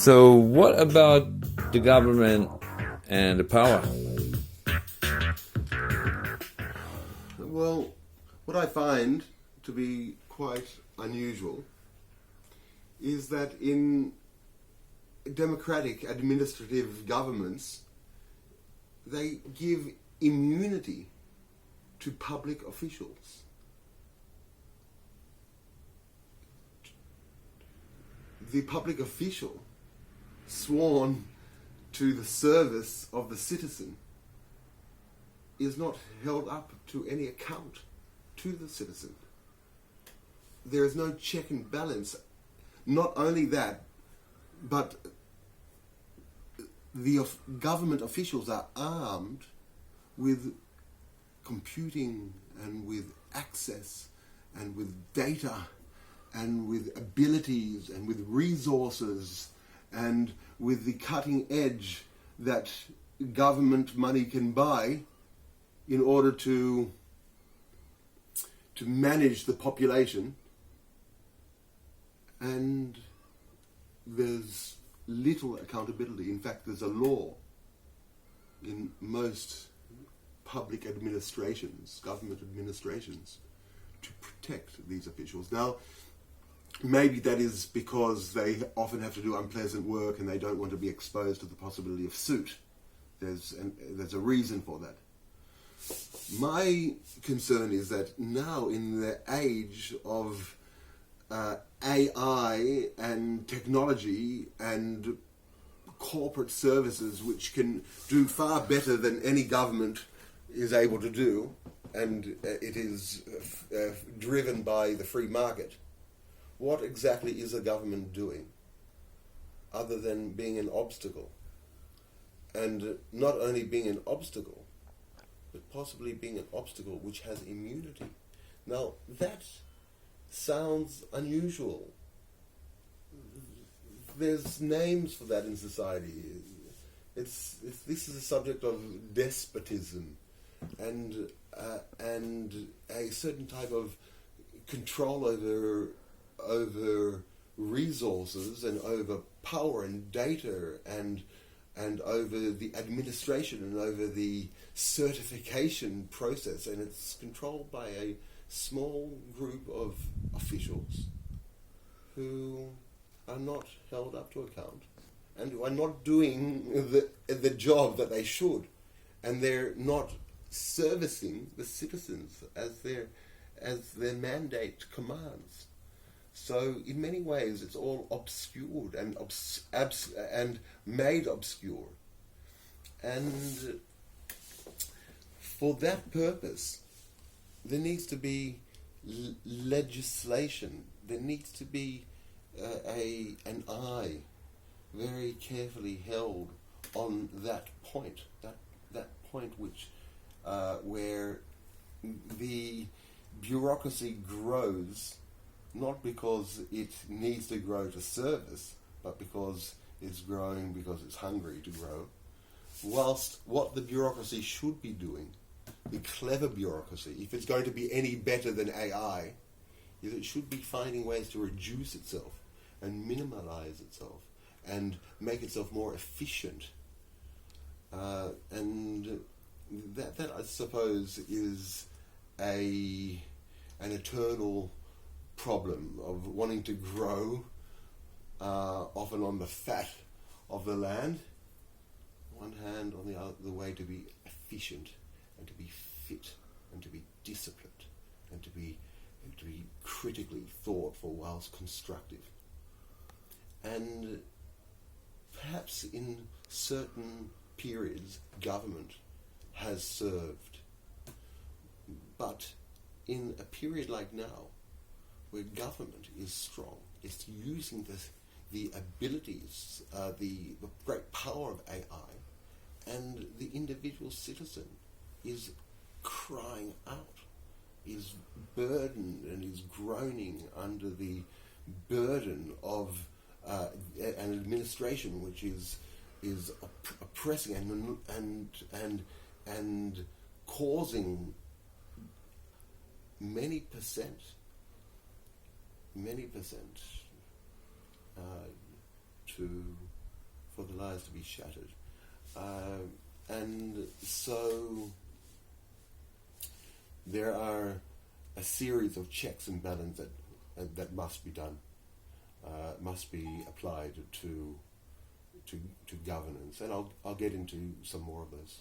So what about the government and the power? Well, what I find to be quite unusual is that in democratic administrative governments, they give immunity to public officials. The public official sworn to the service of the citizen is not held up to any account to the citizen. There is no check and balance. Not only that, but the government officials are armed with computing and with access and with data and with abilities and with resources and with the cutting edge that government money can buy in order to manage the population. And there's little accountability. In fact, there's a law in most public administrations, government administrations, to protect these officials. Now, maybe that is because they often have to do unpleasant work and they don't want to be exposed to the possibility of suit. There's a reason for that. My concern is that now, in the age of AI and technology and corporate services, which can do far better than any government is able to do, and it is driven by the free market, what exactly is the government doing other than being an obstacle? And not only being an obstacle, but possibly being an obstacle which has immunity. Now, that sounds unusual. There's names for that in society. This is a subject of despotism and a certain type of control over resources and over power and data and over the administration and over the certification process, and it's controlled by a small group of officials who are not held up to account and who are not doing the job that they should, and they're not servicing the citizens as their mandate commands. So in many ways it's all obscured and made obscure. And for that purpose, there needs to be legislation. There needs to be an eye very carefully held on that point. That point which where the bureaucracy grows, not because it needs to grow to service, but because it's growing because it's hungry to grow. Whilst what the bureaucracy should be doing, the clever bureaucracy, if it's going to be any better than AI, is it should be finding ways to reduce itself and minimalize itself and make itself more efficient. And that I suppose is an eternal problem of wanting to grow, often on the fat of the land, on one hand, on the other way to be efficient and to be fit and to be disciplined and to be critically thoughtful whilst constructive. And perhaps in certain periods government has served, but in a period like now, where government is strong, it's using the abilities, the great power of AI, and the individual citizen is crying out, is burdened and is groaning under the burden of an administration which is oppressing and causing many percent to for the lies to be shattered. And so there are a series of checks and balances that must be done, must be applied to governance, and I'll get into some more of those.